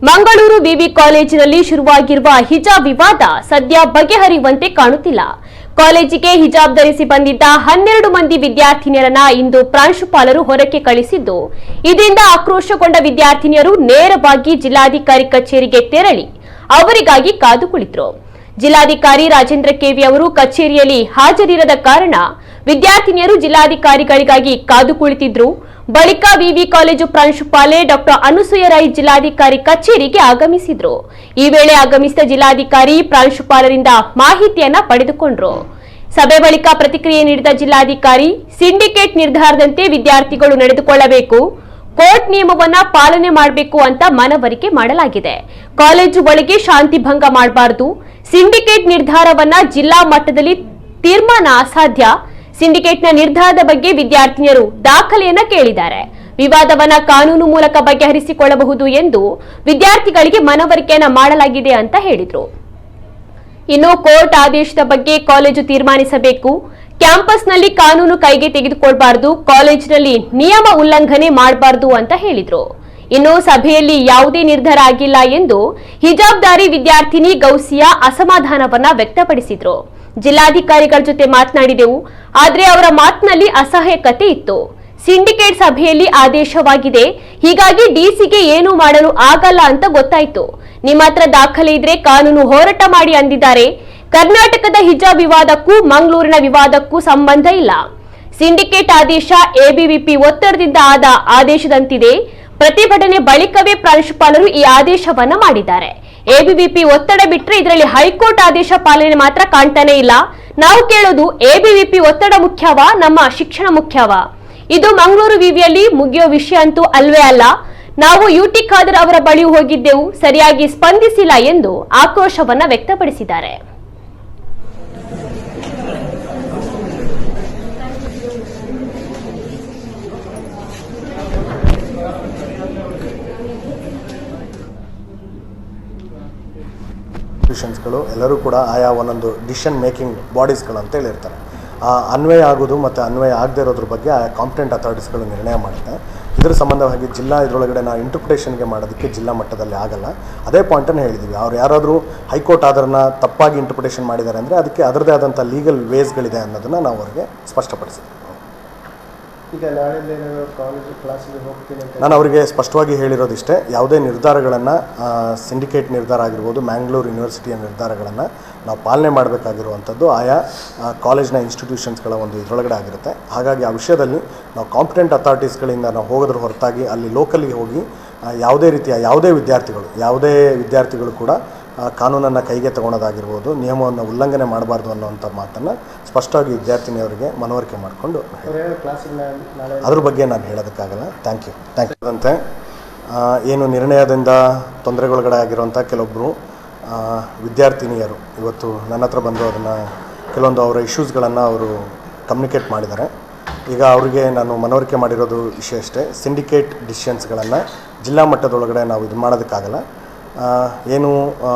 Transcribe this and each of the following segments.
ಮಂಗಳೂರು ವಿವಿ ಕಾಲೇಜಿನಲ್ಲಿ ಶುರುವಾಗಿರುವ ಹಿಜಾಬ್ ವಿವಾದ ಸದ್ಯ ಬಗೆಹರಿಯುವಂತೆ ಕಾಣುತ್ತಿಲ್ಲ. ಕಾಲೇಜಿಗೆ ಹಿಜಾಬ್ ಧರಿಸಿ ಬಂದಿದ್ದ 12 ಮಂದಿ ವಿದ್ಯಾರ್ಥಿನಿಯರನ್ನ ಇಂದು ಪ್ರಾಂಶುಪಾಲರು ಹೊರಕ್ಕೆ ಕಳಿಸಿದ್ದು, ಇದರಿಂದ ಆಕ್ರೋಶಗೊಂಡ ವಿದ್ಯಾರ್ಥಿನಿಯರು ನೇರವಾಗಿ ಜಿಲ್ಲಾಧಿಕಾರಿ ಕಚೇರಿಗೆ ತೆರಳಿ ಅವರಿಗಾಗಿ ಕಾದು ಕುಳಿತರು. ಜಿಲ್ಲಾಧಿಕಾರಿ ರಾಜೇಂದ್ರ ಕೆವಿ ಅವರು ಕಚೇರಿಯಲ್ಲಿ ಹಾಜರಿರದ ಕಾರಣ ವಿದ್ಯಾರ್ಥಿನಿಯರು ಜಿಲ್ಲಾಧಿಕಾರಿಗಳಿಗಾಗಿ ಕಾದು ಕುಳಿತಿದ್ರು. ಬಳಿಕ ವಿವಿ ಕಾಲೇಜು ಪ್ರಾಂಶುಪಾಲೆ ಡಾಕ್ಟರ್ ಅನುಸೂಯ ರೈ ಜಿಲ್ಲಾಧಿಕಾರಿ ಕಚೇರಿಗೆ ಆಗಮಿಸಿದ್ರು. ಈ ವೇಳೆ ಆಗಮಿಸಿದ ಜಿಲ್ಲಾಧಿಕಾರಿ ಪ್ರಾಂಶುಪಾಲರಿಂದ ಮಾಹಿತಿಯನ್ನ ಪಡೆದುಕೊಂಡ್ರು. ಸಭೆ ಬಳಿಕ ಪ್ರತಿಕ್ರಿಯೆ ನೀಡಿದ ಜಿಲ್ಲಾಧಿಕಾರಿ, ಸಿಂಡಿಕೇಟ್ ನಿರ್ಧಾರದಂತೆ ವಿದ್ಯಾರ್ಥಿಗಳು ನಡೆದುಕೊಳ್ಳಬೇಕು, ಕೋರ್ಟ್ ನಿಯಮವನ್ನ ಪಾಲನೆ ಮಾಡಬೇಕು ಅಂತ ಮನವರಿಕೆ ಮಾಡಲಾಗಿದೆ. ಕಾಲೇಜು ಒಳಗೆ ಶಾಂತಿ ಭಂಗ ಮಾಡಬಾರದು. ಸಿಂಡಿಕೇಟ್ ನಿರ್ಧಾರವನ್ನ ಜಿಲ್ಲಾ ಮಟ್ಟದಲ್ಲಿ ತೀರ್ಮಾನ ಅಸಾಧ್ಯ. ಸಿಂಡಿಕೇಟ್ನ ನಿರ್ಧಾರದ ಬಗ್ಗೆ ವಿದ್ಯಾರ್ಥಿನಿಯರು ದಾಖಲೆಯನ್ನ ಕೇಳಿದ್ದಾರೆ. ವಿವಾದವನ್ನ ಕಾನೂನು ಮೂಲಕ ಬಗೆಹರಿಸಿಕೊಳ್ಳಬಹುದು ಎಂದು ವಿದ್ಯಾರ್ಥಿಗಳಿಗೆ ಮನವರಿಕೆಯನ್ನ ಮಾಡಲಾಗಿದೆ ಅಂತ ಹೇಳಿದ್ರು. ಇನ್ನು ಕೋರ್ಟ್ ಆದೇಶದ ಬಗ್ಗೆ ಕಾಲೇಜು ತೀರ್ಮಾನಿಸಬೇಕು. ಕ್ಯಾಂಪಸ್ನಲ್ಲಿ ಕಾನೂನು ಕೈಗೆ ತೆಗೆದುಕೊಳ್ಳಬಾರದು, ಕಾಲೇಜಿನಲ್ಲಿ ನಿಯಮ ಉಲ್ಲಂಘನೆ ಮಾಡಬಾರದು ಅಂತ ಹೇಳಿದ್ರು. ಇನ್ನು ಸಭೆಯಲ್ಲಿ ಯಾವುದೇ ನಿರ್ಧಾರ ಆಗಿಲ್ಲ ಎಂದು ಹಿಜಾಬ್ದಾರಿ ವಿದ್ಯಾರ್ಥಿನಿ ಗೌಸಿಯಾ ಅಸಮಾಧಾನವನ್ನ ವ್ಯಕ್ತಪಡಿಸಿದ್ರು. ಜಿಲ್ಲಾಧಿಕಾರಿಗಳ ಜೊತೆ ಮಾತನಾಡಿದೆವು, ಆದ್ರೆ ಅವರ ಮಾತಿನಲ್ಲಿ ಅಸಹಾಯಕತೆ ಇತ್ತು. ಸಿಂಡಿಕೇಟ್ ಸಭೆಯಲ್ಲಿ ಆದೇಶವಾಗಿದೆ, ಹೀಗಾಗಿ ಡಿಸಿಗೆ ಏನು ಮಾಡಲು ಆಗಲ್ಲ ಅಂತ ಗೊತ್ತಾಯ್ತು. ನಿಮ್ಮ ಹತ್ರ ದಾಖಲೆ ಇದ್ರೆ ಕಾನೂನು ಹೋರಾಟ ಮಾಡಿ ಅಂದಿದ್ದಾರೆ. ಕರ್ನಾಟಕದ ಹಿಜಾಬ್ ವಿವಾದಕ್ಕೂ ಮಂಗಳೂರಿನ ವಿವಾದಕ್ಕೂ ಸಂಬಂಧ ಇಲ್ಲ. ಸಿಂಡಿಕೇಟ್ ಆದೇಶ ಎಬಿವಿಪಿ ಒತ್ತಡದಿಂದ ಆದ ಆದೇಶದಂತಿದೆ. ಪ್ರತಿಭಟನೆ ಬಳಿಕವೇ ಪ್ರಾಂಶುಪಾಲರು ಈ ಆದೇಶವನ್ನ ಮಾಡಿದ್ದಾರೆ. ಎಬಿವಿಪಿ ಒತ್ತಡ ಬಿಟ್ರೆ ಇದರಲ್ಲಿ ಹೈಕೋರ್ಟ್ ಆದೇಶ ಪಾಲನೆ ಮಾತ್ರ ಕಾಣ್ತಾನೆ ಇಲ್ಲ. ನಾವು ಕೇಳೋದು, ಎಬಿವಿಪಿ ಒತ್ತಡ ಮುಖ್ಯವಾ, ನಮ್ಮ ಶಿಕ್ಷಣ ಮುಖ್ಯವಾ? ಇದು ಮಂಗಳೂರು ವಿವಿಯಲ್ಲಿ ಮುಗಿಯೋ ವಿಷಯ ಅಂತೂ ಅಲ್ವೇ ಅಲ್ಲ. ನಾವು ಯುಟಿ ಖಾದರ್ ಅವರ ಬಳಿ ಹೋಗಿದ್ದೆವು, ಸರಿಯಾಗಿ ಸ್ಪಂದಿಸಿಲ್ಲ ಎಂದು ಆಕ್ರೋಶವನ್ನ ವ್ಯಕ್ತಪಡಿಸಿದ್ದಾರೆ. ಇನ್ಸ್ಟಿಟ್ಯೂಷನ್ಸ್ಗಳು ಎಲ್ಲರೂ ಕೂಡ ಆಯಾ ಒಂದೊಂದು ಡಿಸಿಷನ್ ಮೇಕಿಂಗ್ ಬಾಡೀಸ್ಗಳು ಅಂತ ಹೇಳಿರ್ತಾರೆ. ಅನ್ವಯ ಆಗೋದು ಮತ್ತು ಅನ್ವಯ ಆಗದೇ ಇರೋದ್ರ ಬಗ್ಗೆ ಆಯಾ ಕಾಂಪಿಟೆಂಟ್ ಅಥಾರಿಟೀಸ್ಗಳು ನಿರ್ಣಯ ಮಾಡುತ್ತೆ. ಇದರ ಸಂಬಂಧವಾಗಿ ಜಿಲ್ಲಾ ಇದರೊಳಗಡೆ ನಾವು ಇಂಟರ್ಪ್ರಿಟೇಷನ್ಗೆ ಮಾಡೋದಕ್ಕೆ ಜಿಲ್ಲಾ ಮಟ್ಟದಲ್ಲಿ ಆಗಲ್ಲ. ಅದೇ ಪಾಯಿಂಟನ್ನು ಹೇಳಿದ್ದೀವಿ. ಅವ್ರು ಯಾರಾದರೂ ಹೈಕೋರ್ಟ್ ಆರ್ಡರ್ನ ತಪ್ಪಾಗಿ ಇಂಟರ್ಪ್ರಿಟೇಷನ್ ಮಾಡಿದ್ದಾರೆ ಅಂದರೆ ಅದಕ್ಕೆ ಅದರದೇ ಆದಂಥ ಲೀಗಲ್ ವೇಸ್ಗಳಿದೆ ಅನ್ನೋದನ್ನು ನಾವು ಅವರಿಗೆ ಸ್ಪಷ್ಟಪಡಿಸಿದ್ದೀವಿ. ಈಗ ನಾಳೆ ಕಾಲೇಜು ಕ್ಲಾಸಿಗೆ ಹೋಗ್ತೀನಿ ಅಂತ ನಾನು ಅವರಿಗೆ ಸ್ಪಷ್ಟವಾಗಿ ಹೇಳಿರೋದಿಷ್ಟೇ, ಯಾವುದೇ ನಿರ್ಧಾರಗಳನ್ನು ಸಿಂಡಿಕೇಟ್ ನಿರ್ಧಾರ ಆಗಿರ್ಬೋದು, ಮ್ಯಾಂಗ್ಳೂರು ಯೂನಿವರ್ಸಿಟಿಯ ನಿರ್ಧಾರಗಳನ್ನು ನಾವು ಪಾಲನೆ ಮಾಡಬೇಕಾಗಿರುವಂಥದ್ದು ಆಯಾ ಕಾಲೇಜ್ನ ಇನ್ಸ್ಟಿಟ್ಯೂಷನ್ಸ್ಗಳ ಒಂದು ಇದರೊಳಗಡೆ ಆಗಿರುತ್ತೆ. ಹಾಗಾಗಿ ಆ ವಿಷಯದಲ್ಲಿ ನಾವು ಕಾಂಪಿಟೆಂಟ್ ಅಥಾರಿಟೀಸ್ಗಳಿಂದ ನಾವು ಹೋಗೋದ್ರ ಹೊರತಾಗಿ ಅಲ್ಲಿ ಲೋಕಲಿಗೆ ಹೋಗಿ ಯಾವುದೇ ವಿದ್ಯಾರ್ಥಿಗಳು ಕೂಡ ಕಾನೂನನ್ನು ಕೈಗೆ ತಗೊಳ್ಳೋದಾಗಿರ್ಬೋದು, ನಿಯಮವನ್ನು ಉಲ್ಲಂಘನೆ ಮಾಡಬಾರ್ದು ಅನ್ನೋಂಥ ಮಾತನ್ನು ಸ್ಪಷ್ಟವಾಗಿ ವಿದ್ಯಾರ್ಥಿನಿಯವರಿಗೆ ಮನವರಿಕೆ ಮಾಡಿಕೊಂಡು ಅದ್ರ ಬಗ್ಗೆ ನಾನು ಹೇಳೋದಕ್ಕಾಗಲ್ಲ. Thank you. ಅಂತೆ ಏನು ನಿರ್ಣಯದಿಂದ ತೊಂದರೆಗೊಳಗಡೆ ಆಗಿರುವಂಥ ಕೆಲವೊಬ್ಬರು ವಿದ್ಯಾರ್ಥಿನಿಯರು ಇವತ್ತು ನನ್ನ ಹತ್ರ ಬಂದು ಅದನ್ನು ಕೆಲವೊಂದು ಅವರ ಇಶ್ಯೂಸ್ಗಳನ್ನು ಅವರು ಕಮ್ಯುನಿಕೇಟ್ ಮಾಡಿದ್ದಾರೆ. ಈಗ ಅವರಿಗೆ ನಾನು ಮನವರಿಕೆ ಮಾಡಿರೋದು ವಿಷಯ ಅಷ್ಟೇ, ಸಿಂಡಿಕೇಟ್ ಡಿಸಿಷನ್ಸ್ಗಳನ್ನು ಜಿಲ್ಲಾ ಮಟ್ಟದೊಳಗಡೆ ನಾವು ಇದು ಮಾಡೋದಕ್ಕಾಗಲ್ಲ. ಏನು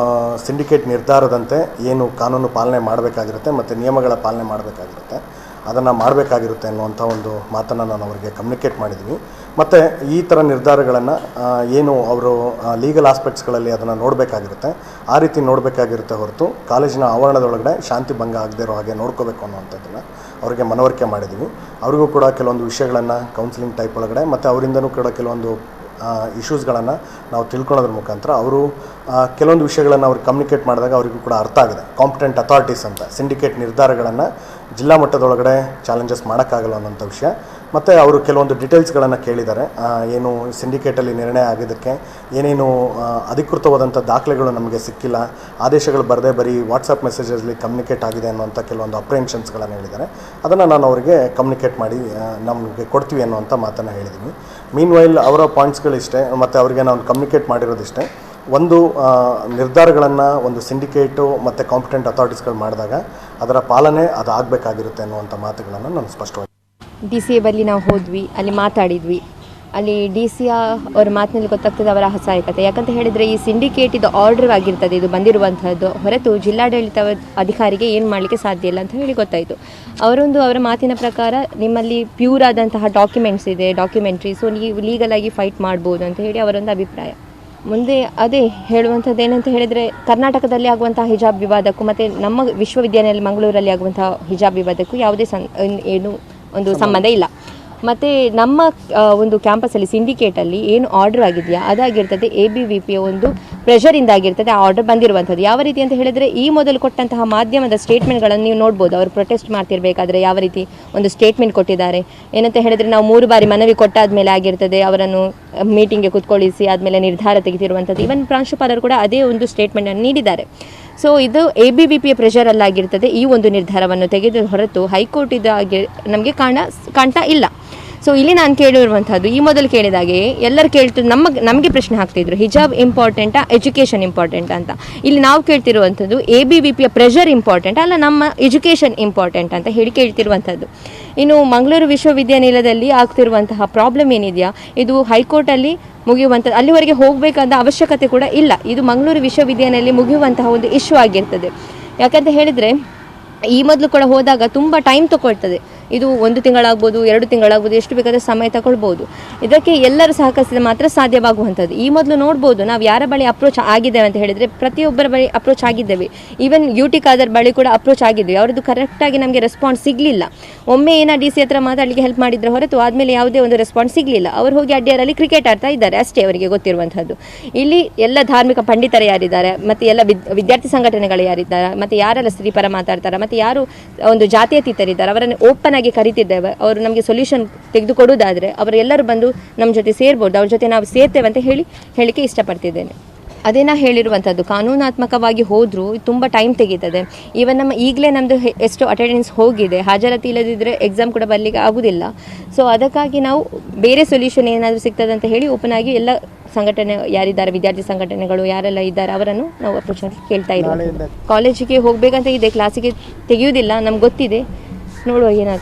ಸಿಂಡಿಕೇಟ್ ನಿರ್ಧಾರದಂತೆ ಏನು ಕಾನೂನು ಪಾಲನೆ ಮಾಡಬೇಕಾಗಿರುತ್ತೆ ಮತ್ತು ನಿಯಮಗಳ ಪಾಲನೆ ಮಾಡಬೇಕಾಗಿರುತ್ತೆ ಅದನ್ನು ಮಾಡಬೇಕಾಗಿರುತ್ತೆ ಅನ್ನುವಂಥ ಒಂದು ಮಾತನ್ನು ನಾನು ಅವರಿಗೆ ಕಮ್ಯುನಿಕೇಟ್ ಮಾಡಿದ್ವಿ. ಮತ್ತು ಈ ಥರ ನಿರ್ಧಾರಗಳನ್ನು ಏನು ಅವರು ಲೀಗಲ್ ಆಸ್ಪೆಕ್ಟ್ಸ್ಗಳಲ್ಲಿ ಅದನ್ನು ನೋಡಬೇಕಾಗಿರುತ್ತೆ, ಆ ರೀತಿ ನೋಡಬೇಕಾಗಿರುತ್ತೆ ಹೊರತು ಕಾಲೇಜಿನ ಆವರಣದೊಳಗಡೆ ಶಾಂತಿ ಭಂಗ ಆಗದೇ ಇರೋ ಹಾಗೆ ನೋಡ್ಕೋಬೇಕು ಅನ್ನೋವಂಥದ್ದನ್ನು ಅವರಿಗೆ ಮನವರಿಕೆ ಮಾಡಿದ್ವಿ. ಅವರಿಗೂ ಕೂಡ ಕೆಲವೊಂದು ವಿಷಯಗಳನ್ನು ಕೌನ್ಸಿಲಿಂಗ್ ಟೈಪ್ ಒಳಗಡೆ ಮತ್ತು ಅವರಿಂದನೂ ಕೂಡ ಕೆಲವೊಂದು ಇಶ್ಯೂಸ್ಗಳನ್ನು ನಾವು ತಿಳ್ಕೊಳ್ಳೋದ್ರ ಮುಖಾಂತರ ಅವರು ಕೆಲವೊಂದು ವಿಷಯಗಳನ್ನು ಅವ್ರಿಗೆ ಕಮ್ಯುನಿಕೇಟ್ ಮಾಡಿದಾಗ ಅವರಿಗೂ ಕೂಡ ಅರ್ಥ ಆಗಿದೆ. ಕಾಂಪಿಟೆಂಟ್ ಅಥಾರಿಟೀಸ್ ಅಂತ ಸಿಂಡಿಕೇಟ್ ನಿರ್ಧಾರಗಳನ್ನು ಜಿಲ್ಲಾ ಮಟ್ಟದೊಳಗಡೆ ಚಾಲೆಂಜಸ್ ಮಾಡೋಕ್ಕಾಗಲ್ಲ ಅನ್ನೋಂಥ ವಿಷಯ. ಮತ್ತು ಅವರು ಕೆಲವೊಂದು ಡೀಟೇಲ್ಸ್ಗಳನ್ನು ಕೇಳಿದ್ದಾರೆ. ಏನು ಸಿಂಡಿಕೇಟಲ್ಲಿ ನಿರ್ಣಯ ಆಗಿದ್ದಕ್ಕೆ ಏನೇನು ಅಧಿಕೃತವಾದಂಥ ದಾಖಲೆಗಳು ನಮಗೆ ಸಿಕ್ಕಿಲ್ಲ, ಆದೇಶಗಳು ಬರದೇ ಬರೀ ವಾಟ್ಸಪ್ ಮೆಸೇಜಸ್ಲಿ ಕಮ್ಯುನಿಕೇಟ್ ಆಗಿದೆ ಅನ್ನುವಂಥ ಕೆಲವೊಂದು ಅಪ್ರೆನ್ಷನ್ಸ್ಗಳನ್ನು ಹೇಳಿದ್ದಾರೆ. ಅದನ್ನು ನಾನು ಅವರಿಗೆ ಕಮ್ಯುನಿಕೇಟ್ ಮಾಡಿ ನಮಗೆ ಕೊಡ್ತೀವಿ ಅನ್ನುವಂಥ ಮಾತನ್ನು ಹೇಳಿದ್ದೀನಿ. ಮೀನ್ವೈಲ್ ಅವರ ಪಾಯಿಂಟ್ಸ್ಗಳಿಷ್ಟೇ ಮತ್ತು ಅವರಿಗೆ ನಾನು ಕಮ್ಯುನಿಕೇಟ್ ಮಾಡಿರೋದಿಷ್ಟೇ, ಒಂದು ನಿರ್ಧಾರಗಳನ್ನು ಒಂದು ಸಿಂಡಿಕೇಟು ಮತ್ತು ಕಾಂಪಿಟೆಂಟ್ ಅಥಾರಿಟೀಸ್ಗಳು ಮಾಡಿದಾಗ ಅದರ ಪಾಲನೆ ಅದು ಆಗಬೇಕಾಗಿರುತ್ತೆ ಅನ್ನುವಂಥ ಮಾತುಗಳನ್ನು ನಾನು ಸ್ಪಷ್ಟವಾಗಿ DCA ಬಳಿ ನಾವು ಹೋದ್ವಿ, ಅಲ್ಲಿ ಮಾತಾಡಿದ್ವಿ. ಅಲ್ಲಿ DCA ಅವ್ರ ಮಾತಿನಲ್ಲಿ ಗೊತ್ತಾಗ್ತದೆ ಅವರ ಅಸಹಾಯಕತೆ. ಯಾಕಂತ ಹೇಳಿದರೆ ಈ ಸಿಂಡಿಕೇಟ್ ಇದು ಆರ್ಡರ್ ಆಗಿರ್ತದೆ, ಇದು ಬಂದಿರುವಂಥದ್ದು ಹೊರತು ಜಿಲ್ಲಾಡಳಿತ ಅಧಿಕಾರಿಗೆ ಏನು ಮಾಡಲಿಕ್ಕೆ ಸಾಧ್ಯ ಇಲ್ಲ ಅಂತ ಹೇಳಿ ಗೊತ್ತಾಯಿತು. ಅವರ ಮಾತಿನ ಪ್ರಕಾರ ನಿಮ್ಮಲ್ಲಿ ಪ್ಯೂರ್ ಆದಂತಹ ಡಾಕ್ಯುಮೆಂಟ್ಸ್ ಇದೆ, ಡಾಕ್ಯುಮೆಂಟ್ರಿ, ಸೊ ನೀವು ಲೀಗಲಾಗಿ ಫೈಟ್ ಮಾಡ್ಬೋದು ಅಂತ ಹೇಳಿ ಅವರೊಂದು ಅಭಿಪ್ರಾಯ. ಮುಂದೆ ಅದೇ ಹೇಳುವಂಥದ್ದು ಏನಂತ ಹೇಳಿದರೆ ಕರ್ನಾಟಕದಲ್ಲಿ ಆಗುವಂಥ ಹಿಜಾಬ್ ವಿವಾದಕ್ಕೂ ಮತ್ತು ನಮ್ಮ ವಿಶ್ವವಿದ್ಯಾಲಯ ಮಂಗಳೂರಲ್ಲಿ ಆಗುವಂಥ ಹಿಜಾಬ್ ವಿವಾದಕ್ಕೂ ಯಾವುದೇ ಏನು ಒಂದು ಸಂಬಂಧ ಇಲ್ಲ. ಮತ್ತು ನಮ್ಮ ಒಂದು ಕ್ಯಾಂಪಸಲ್ಲಿ ಸಿಂಡಿಕೇಟಲ್ಲಿ ಏನು ಆರ್ಡರ್ ಆಗಿದೆಯಾ ಅದಾಗಿರ್ತದೆ ABVP ಒಂದು ಪ್ರೆಷರಿಂದ ಆಗಿರ್ತದೆ ಆ ಆರ್ಡರ್ ಬಂದಿರುವಂಥದ್ದು. ಯಾವ ರೀತಿ ಅಂತ ಹೇಳಿದರೆ ಈ ಮೊದಲು ಕೊಟ್ಟಂತಹ ಮಾಧ್ಯಮದ ಸ್ಟೇಟ್ಮೆಂಟ್ಗಳನ್ನು ನೀವು ನೋಡ್ಬೋದು. ಅವರು ಪ್ರೊಟೆಸ್ಟ್ ಮಾಡ್ತಿರ್ಬೇಕಾದ್ರೆ ಯಾವ ರೀತಿ ಒಂದು ಸ್ಟೇಟ್ಮೆಂಟ್ ಕೊಟ್ಟಿದ್ದಾರೆ ಏನಂತ ಹೇಳಿದರೆ, ನಾವು 3 ಬಾರಿ ಮನವಿ ಕೊಟ್ಟಾದ ಮೇಲೆ ಆಗಿರ್ತದೆ ಅವರನ್ನು ಮೀಟಿಂಗ್ಗೆ ಕೂತ್ಕೊಳ್ಳಿಸಿ ಆದಮೇಲೆ ನಿರ್ಧಾರ ತೆಗೆದಿರುವಂಥದ್ದು. ಈವನ್ ಪ್ರಾಂಶುಪಾಲರು ಕೂಡ ಅದೇ ಒಂದು ಸ್ಟೇಟ್ಮೆಂಟನ್ನು ನೀಡಿದ್ದಾರೆ. ಸೊ ಇದು ABVPಯ ಪ್ರೆಷರಲ್ಲಾಗಿರ್ತದೆ ಈ ಒಂದು ನಿರ್ಧಾರವನ್ನು ತೆಗೆದ ಹೊರತು ಹೈಕೋರ್ಟ್ ನಮಗೆ ಕಾಣ್ತಾ ಇಲ್ಲ. ಸೊ ಇಲ್ಲಿ ನಾನು ಕೇಳಿರುವಂಥದ್ದು ಈ ಮೊದಲು ಕೇಳಿದಾಗೆ ಎಲ್ಲರೂ ನಮಗೆ ಪ್ರಶ್ನೆ ಹಾಕ್ತಿದ್ರು, ಹಿಜಾಬ್ ಇಂಪಾರ್ಟೆಂಟಾ ಎಜುಕೇಷನ್ ಇಂಪಾರ್ಟೆಂಟ್ ಅಂತ. ಇಲ್ಲಿ ನಾವು ಕೇಳ್ತಿರುವಂಥದ್ದು ABVPಯ ಪ್ರೆಷರ್ ಇಂಪಾರ್ಟೆಂಟ್ ಅಲ್ಲ, ನಮ್ಮ ಎಜುಕೇಷನ್ ಇಂಪಾರ್ಟೆಂಟ್ ಅಂತ ಹೇಳಿ ಕೇಳ್ತಿರುವಂಥದ್ದು. ಇನ್ನು ಮಂಗಳೂರು ವಿಶ್ವವಿದ್ಯಾನಿಲಯದಲ್ಲಿ ಆಗ್ತಿರುವಂತಹ ಪ್ರಾಬ್ಲಮ್ ಏನಿದೆಯಾ ಇದು ಹೈಕೋರ್ಟಲ್ಲಿ ಮುಗಿಯುವಂಥದ್ದು, ಅಲ್ಲಿವರೆಗೆ ಹೋಗಬೇಕಾದ ಅವಶ್ಯಕತೆ ಕೂಡ ಇಲ್ಲ. ಇದು ಮಂಗಳೂರು ವಿಶ್ವವಿದ್ಯಾನಿಲಯದಲ್ಲಿ ಮುಗಿಯುವಂತಹ ಒಂದು ಇಶ್ಯೂ ಆಗಿರ್ತದೆ. ಯಾಕಂತ ಹೇಳಿದರೆ ಈ ಮೊದಲು ಕೂಡ ಹೋದಾಗ ತುಂಬ ಟೈಮ್ ತಗೊಳ್ತದೆ. ಇದು 1 ತಿಂಗಳಾಗ್ಬೋದು, 2 ತಿಂಗಳಾಗ್ಬೋದು, ಎಷ್ಟು ಬೇಕಾದರೆ ಸಮಯ ತಗೊಳ್ಬೋದು. ಇದಕ್ಕೆ ಎಲ್ಲರೂ ಸಹಕರಿಸಿದರೆ ಮಾತ್ರ ಸಾಧ್ಯವಾಗುವಂಥದ್ದು. ಈ ಮೊದಲು ನೋಡ್ಬೋದು ನಾವು ಯಾರ ಬಳಿ ಅಪ್ರೋಚ್ ಆಗಿದ್ದೇವೆ ಅಂತ ಹೇಳಿದರೆ ಪ್ರತಿಯೊಬ್ಬರ ಬಳಿ ಅಪ್ರೋಚ್ ಆಗಿದ್ದೇವೆ. ಈವನ್ UT ಖಾದರ್ ಬಳಿ ಕೂಡ ಅಪ್ರೋಚ್ ಆಗಿದ್ವಿ. ಅವ್ರದ್ದು ಕರೆಕ್ಟಾಗಿ ನಮಗೆ ರೆಸ್ಪಾನ್ಸ್ ಸಿಗಲಿಲ್ಲ. ಒಮ್ಮೆ DC ಹತ್ರ ಮಾತಾಡಲಿಕ್ಕೆ ಹೆಲ್ಪ್ ಮಾಡಿದ್ರೆ ಹೊರತು ಆದಮೇಲೆ ಯಾವುದೇ ಒಂದು ರೆಸ್ಪಾನ್ಸ್ ಸಿಗಲಿಲ್ಲ. ಅವರು ಹೋಗಿ ಅಡ್ಡಿಯರಲ್ಲಿ ಕ್ರಿಕೆಟ್ ಆಡ್ತಾ ಇದ್ದಾರೆ ಅಷ್ಟೇ ಅವರಿಗೆ ಗೊತ್ತಿರುವಂಥದ್ದು. ಇಲ್ಲಿ ಎಲ್ಲ ಧಾರ್ಮಿಕ ಪಂಡಿತರು ಯಾರಿದ್ದಾರೆ, ಮತ್ತು ಎಲ್ಲ ವಿದ್ಯಾರ್ಥಿ ಸಂಘಟನೆಗಳು ಯಾರಿದ್ದಾರೆ, ಮತ್ತು ಯಾರೆಲ್ಲ ಸ್ತ್ರೀಪರ ಮಾತಾಡ್ತಾರೆ, ಮತ್ತು ಯಾರು ಒಂದು ಜಾತ್ಯತೀತರಿದ್ದಾರೆ ಅವರನ್ನು ಓಪನ್ ಆಗಿ ಕರಿತಿದ್ದೇವೆ. ಅವರು ನಮಗೆ ಸೊಲ್ಯೂಷನ್ ತೆಗೆದುಕೊಡುವುದಾದರೆ ಅವರೆಲ್ಲರೂ ಬಂದು ನಮ್ಮ ಜೊತೆ ಸೇರ್ಬೋದು. ಅವ್ರ ಜೊತೆ ನಾವು ಸೇರ್ತೇವೆ ಅಂತ ಹೇಳಿಕೆ ಇಷ್ಟಪಡ್ತಿದ್ದೇನೆ. ಅದೇ ನಾ ಹೇಳಿರುವಂಥದ್ದು, ಕಾನೂನಾತ್ಮಕವಾಗಿ ಹೋದರೂ ತುಂಬ ಟೈಮ್ ತೆಗೀತದೆ. ಈವನ್ ನಮ್ಮ ಈಗಲೇ ನಮ್ಮದು ಎಷ್ಟು ಅಟೆಂಡೆನ್ಸ್ ಹೋಗಿದೆ, ಹಾಜರಾತಿ ಇಲ್ಲದಿದ್ದರೆ ಎಕ್ಸಾಮ್ ಕೂಡ ಬರಲಿಕ್ಕೆ ಆಗೋದಿಲ್ಲ. ಸೊ ಅದಕ್ಕಾಗಿ ನಾವು ಬೇರೆ ಸೊಲ್ಯೂಷನ್ ಏನಾದರೂ ಸಿಗ್ತದೆ ಅಂತ ಹೇಳಿ ಓಪನ್ ಆಗಿ ಎಲ್ಲ ಸಂಘಟನೆ ಯಾರಿದ್ದಾರೆ, ವಿದ್ಯಾರ್ಥಿ ಸಂಘಟನೆಗಳು ಯಾರೆಲ್ಲ ಇದ್ದಾರೆ ಅವರನ್ನು ನಾವು ಅಪ್ರೋಚ್ ಆಗಿ ಕೇಳ್ತಾ ಇದ್ದೀವಿ. ಕಾಲೇಜಿಗೆ ಹೋಗಬೇಕಂತ ಇದೆ, ಕ್ಲಾಸಿಗೆ ತೆಗೆಯುವುದಿಲ್ಲ ನಮ್ಗೆ ಗೊತ್ತಿದೆ, ನೋಡುವ ಏನಾಗ್ತದೆ.